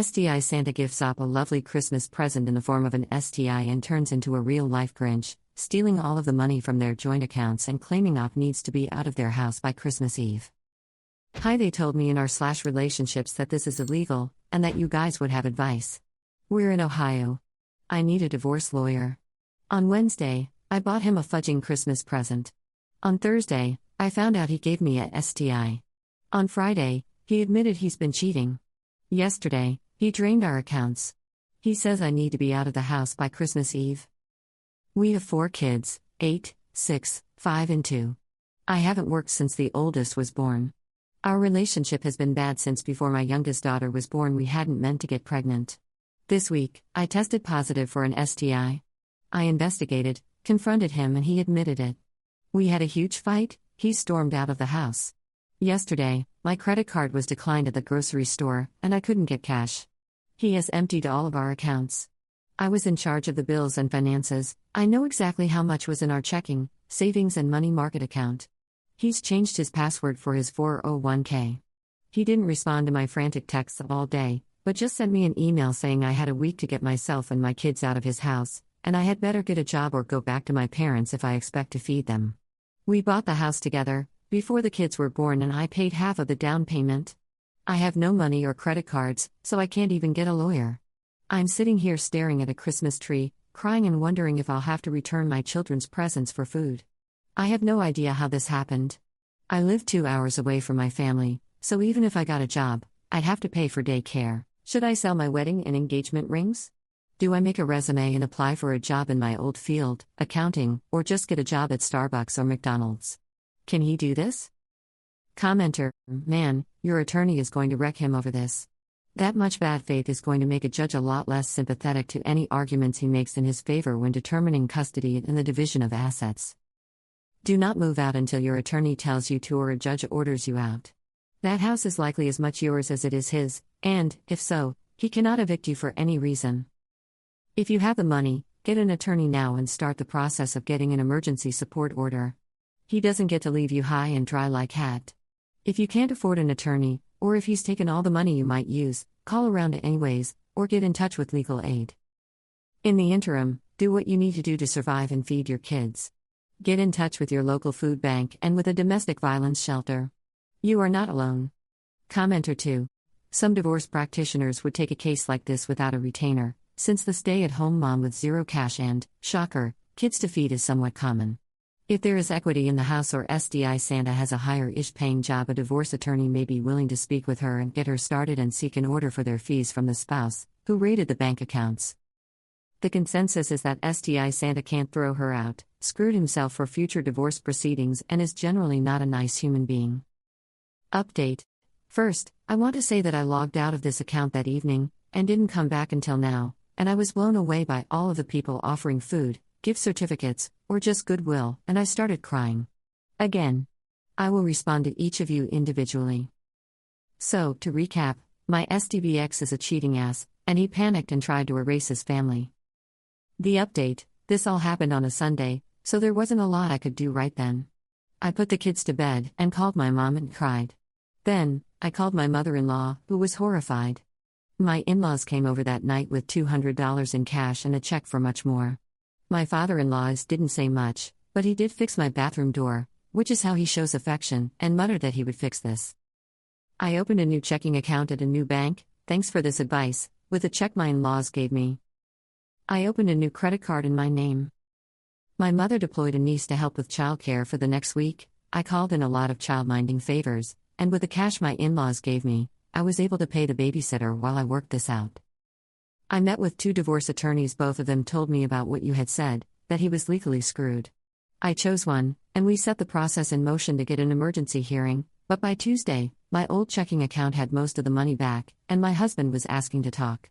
STI Santa gives up a lovely Christmas present in the form of an STI and turns into a real-life Grinch, stealing all of the money from their joint accounts and claiming Op needs to be out of their house by Christmas Eve. Hi, they told me in our relationships that this is illegal, and that you guys would have advice. We're in Ohio. I need a divorce lawyer. On Wednesday, I bought him a fudging Christmas present. On Thursday, I found out he gave me a STI. On Friday, he admitted he's been cheating. Yesterday, he drained our accounts. He says I need to be out of the house by Christmas Eve. We have 4 kids, 8, 6, 5 and 2. I haven't worked since the oldest was born. Our relationship has been bad since before my youngest daughter was born. We hadn't meant to get pregnant. This week, I tested positive for an STI. I investigated, confronted him, and he admitted it. We had a huge fight. He stormed out of the house. Yesterday, my credit card was declined at the grocery store, and I couldn't get cash. He has emptied all of our accounts. I was in charge of the bills and finances. I know exactly how much was in our checking, savings, and money market account. He's changed his password for his 401k. He didn't respond to my frantic texts all day, but just sent me an email saying I had a week to get myself and my kids out of his house, and I had better get a job or go back to my parents if I expect to feed them. We bought the house together, before the kids were born, and I paid half of the down payment. I have no money or credit cards, so I can't even get a lawyer. I'm sitting here staring at a Christmas tree, crying and wondering if I'll have to return my children's presents for food. I have no idea how this happened. I live 2 hours away from my family, so even if I got a job, I'd have to pay for daycare. Should I sell my wedding and engagement rings? Do I make a resume and apply for a job in my old field, accounting, or just get a job at Starbucks or McDonald's? Can he do this? Commenter: man, your attorney is going to wreck him over this. That much bad faith is going to make a judge a lot less sympathetic to any arguments he makes in his favor when determining custody and the division of assets. Do not move out until your attorney tells you to or a judge orders you out. That house is likely as much yours as it is his, and, if so, he cannot evict you for any reason. If you have the money, get an attorney now and start the process of getting an emergency support order. He doesn't get to leave you high and dry like hat. If you can't afford an attorney, or if he's taken all the money you might use, call around anyways, or get in touch with legal aid. In the interim, do what you need to do to survive and feed your kids. Get in touch with your local food bank and with a domestic violence shelter. You are not alone. Commenter 2. Some divorce practitioners would take a case like this without a retainer, since the stay-at-home mom with zero cash and, shocker, kids to feed is somewhat common. If there is equity in the house or STI Santa has a higher-ish paying job, a divorce attorney may be willing to speak with her and get her started and seek an order for their fees from the spouse, who raided the bank accounts. The consensus is that STI Santa can't throw her out, screwed himself for future divorce proceedings, and is generally not a nice human being. Update. First, I want to say that I logged out of this account that evening, and didn't come back until now, and I was blown away by all of the people offering food, gift certificates, or just goodwill, and I started crying. Again. I will respond to each of you individually. So, to recap, my STBX is a cheating ass, and he panicked and tried to erase his family. The update: this all happened on a Sunday, so there wasn't a lot I could do right then. I put the kids to bed and called my mom and cried. Then, I called my mother-in-law, who was horrified. My in-laws came over that night with $200 in cash and a check for much more. My father-in-law didn't say much, but he did fix my bathroom door, which is how he shows affection, and muttered that he would fix this. I opened a new checking account at a new bank, thanks for this advice, with a check my in-laws gave me. I opened a new credit card in my name. My mother deployed a niece to help with childcare for the next week. I called in a lot of child-minding favors, and with the cash my in-laws gave me, I was able to pay the babysitter while I worked this out. I met with 2 divorce attorneys. Both of them told me about what you had said, that he was legally screwed. I chose one, and we set the process in motion to get an emergency hearing, but by Tuesday, my old checking account had most of the money back, and my husband was asking to talk.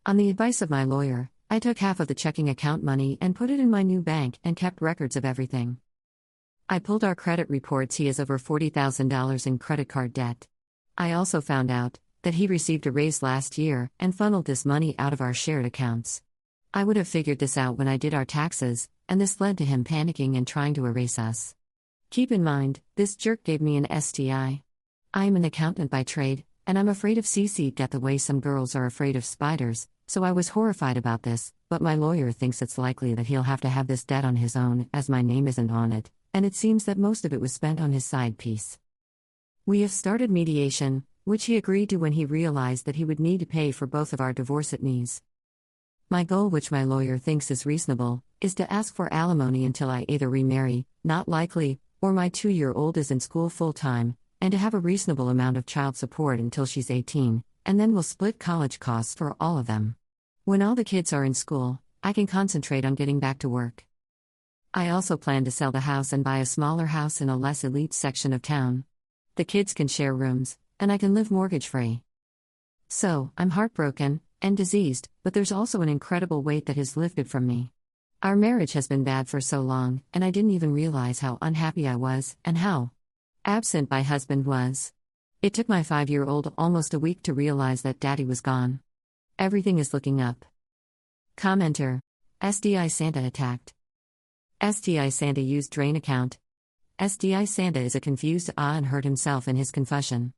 On the advice of my lawyer, I took half of the checking account money and put it in my new bank and kept records of everything. I pulled our credit reports. He has over $40,000 in credit card debt. I also found out that he received a raise last year and funneled this money out of our shared accounts. I would have figured this out when I did our taxes, and this led to him panicking and trying to erase us. Keep in mind, this jerk gave me an STI. I am an accountant by trade, and I'm afraid of CC death the way some girls are afraid of spiders, so I was horrified about this, but my lawyer thinks it's likely that he'll have to have this debt on his own, as my name isn't on it, and it seems that most of it was spent on his side piece. We have started mediation, which he agreed to when he realized that he would need to pay for both of our divorce at knees. My goal, which my lawyer thinks is reasonable, is to ask for alimony until I either remarry, not likely, or my 2-year-old is in school full-time, and to have a reasonable amount of child support until she's 18, and then we'll split college costs for all of them. When all the kids are in school, I can concentrate on getting back to work. I also plan to sell the house and buy a smaller house in a less elite section of town. The kids can share rooms, and I can live mortgage-free. So, I'm heartbroken and diseased, but there's also an incredible weight that has lifted from me. Our marriage has been bad for so long, and I didn't even realize how unhappy I was, and how absent my husband was. It took my 5-year-old almost a week to realize that Daddy was gone. Everything is looking up. Commenter: STI Santa attacked. STI Santa used drain account. STI Santa is a confused and hurt himself in his confession.